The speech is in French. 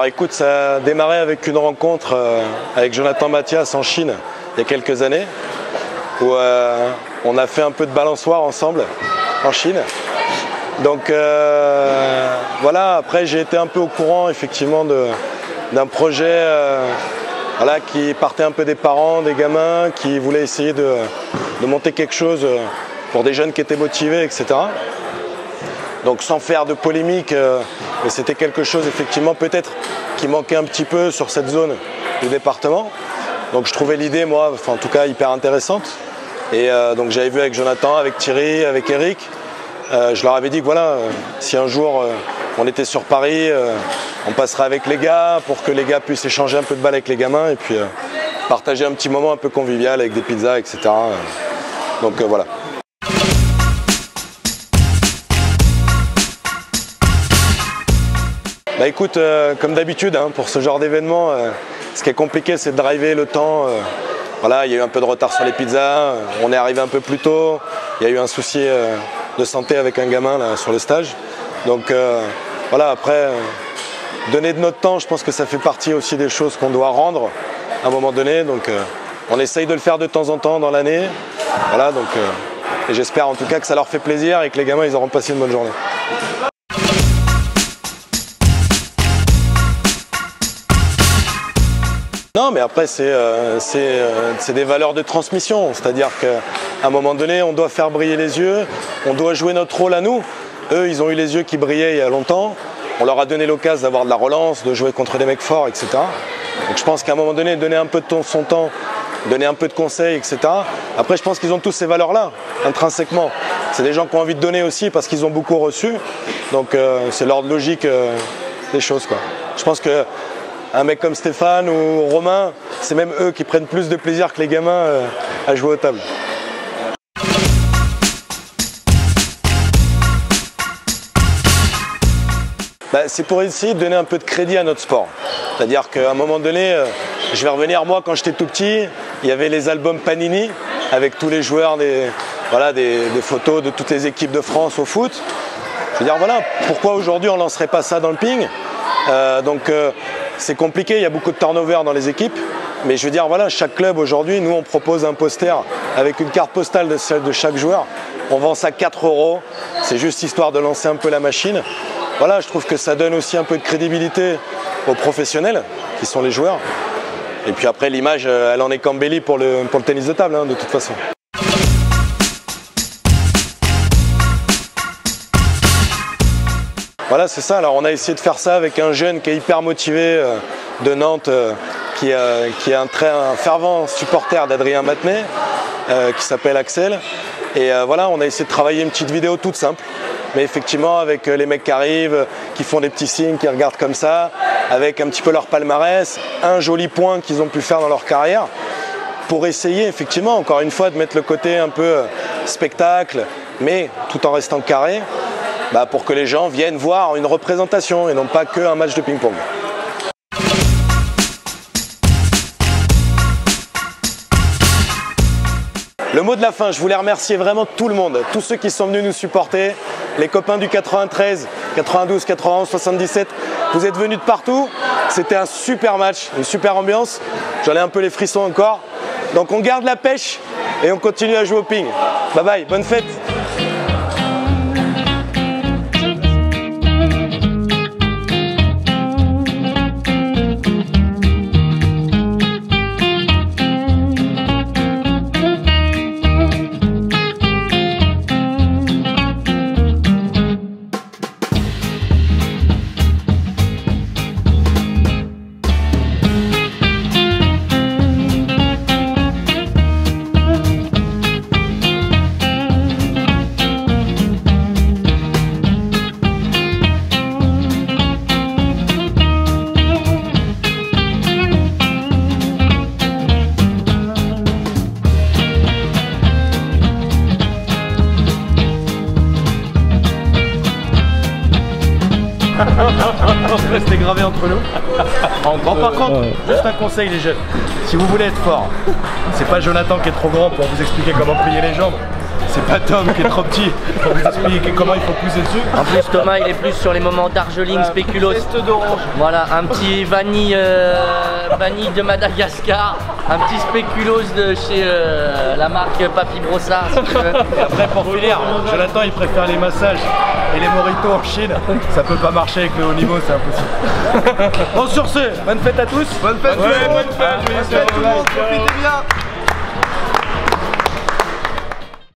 Alors écoute, ça a démarré avec une rencontre avec Jonathan Mathias en Chine il y a quelques années où on a fait un peu de balançoire ensemble en Chine. Donc voilà, après j'ai été un peu au courant effectivement d'un projet voilà, qui partait un peu des parents, des gamins qui voulaient essayer de monter quelque chose pour des jeunes qui étaient motivés, etc. Donc sans faire de polémique, mais c'était quelque chose effectivement peut-être qui manquait un petit peu sur cette zone du département. Donc je trouvais l'idée, moi, enfin, en tout cas hyper intéressante. Et donc j'avais vu avec Jonathan, avec Thierry, avec Eric. Je leur avais dit que voilà, si un jour on était sur Paris, on passerait avec les gars pour que les gars puissent échanger un peu de balles avec les gamins et puis partager un petit moment un peu convivial avec des pizzas, etc. Donc voilà. Bah écoute, comme d'habitude, hein, pour ce genre d'événement, ce qui est compliqué, c'est de driver le temps. Voilà, il y a eu un peu de retard sur les pizzas, on est arrivé un peu plus tôt, il y a eu un souci de santé avec un gamin là, sur le stage. Donc voilà, après, donner de notre temps, je pense que ça fait partie aussi des choses qu'on doit rendre à un moment donné. Donc on essaye de le faire de temps en temps dans l'année. Voilà, donc et j'espère en tout cas que ça leur fait plaisir et que les gamins ils auront passé une bonne journée. Non, mais après, c'est des valeurs de transmission. C'est-à-dire qu'à un moment donné, on doit faire briller les yeux, on doit jouer notre rôle à nous. Eux, ils ont eu les yeux qui brillaient il y a longtemps. On leur a donné l'occasion d'avoir de la relance, de jouer contre des mecs forts, etc. Donc je pense qu'à un moment donné, donner un peu de son temps, donner un peu de conseils, etc. Après, je pense qu'ils ont tous ces valeurs-là, intrinsèquement. C'est des gens qui ont envie de donner aussi parce qu'ils ont beaucoup reçu. Donc c'est l'ordre logique des choses, quoi. Je pense que un mec comme Stéphane ou Romain, c'est même eux qui prennent plus de plaisir que les gamins à jouer aux tables. Bah, c'est pour essayer de donner un peu de crédit à notre sport. C'est-à-dire qu'à un moment donné, je vais revenir moi quand j'étais tout petit, il y avait les albums Panini avec tous les joueurs, des photos de toutes les équipes de France au foot. Je veux dire voilà, pourquoi aujourd'hui on ne lancerait pas ça dans le ping? C'est compliqué, il y a beaucoup de turnover dans les équipes, mais je veux dire, voilà, chaque club aujourd'hui, nous on propose un poster avec une carte postale de chaque joueur. On vend ça 4 €, c'est juste histoire de lancer un peu la machine. Voilà, je trouve que ça donne aussi un peu de crédibilité aux professionnels, qui sont les joueurs. Et puis après, l'image, elle en est qu'embellie pour le tennis de table, hein, de toute façon. Voilà, c'est ça. Alors on a essayé de faire ça avec un jeune qui est hyper motivé de Nantes, qui est un fervent supporter d'Adrien Matenay, qui s'appelle Axel. Et voilà, on a essayé de travailler une petite vidéo toute simple. Mais effectivement, avec les mecs qui arrivent, qui font des petits signes, qui regardent comme ça, avec un petit peu leur palmarès, un joli point qu'ils ont pu faire dans leur carrière, pour essayer effectivement, encore une fois, de mettre le côté un peu spectacle, mais tout en restant carré. Bah pour que les gens viennent voir une représentation et non pas qu'un match de ping-pong. Le mot de la fin, je voulais remercier vraiment tout le monde, tous ceux qui sont venus nous supporter, les copains du 93, 92, 91, 77, vous êtes venus de partout, c'était un super match, une super ambiance, j'en ai un peu les frissons encore. Donc on garde la pêche et on continue à jouer au ping. Bye bye, bonne fête. Restez gravé entre nous. Bon, par contre, juste un conseil les jeunes, si vous voulez être fort, c'est pas Jonathan qui est trop grand pour vous expliquer comment plier les jambes. c'est pas Tom qui est trop petit pour vous expliquer comment il faut pousser dessus. En plus Thomas il est plus sur les moments d'Argeling spéculoos. Voilà, un petit vanille, vanille de Madagascar, un petit spéculoos de chez la marque Papy Brossard si tu veux. Et après pour finir, Jonathan il préfère les massages et les moritos en Chine. Ça peut pas marcher avec le haut niveau, c'est impossible. Bon sur ce, bonne fête à tous. Bonne fête, bonne fête tout le monde, profitez bien.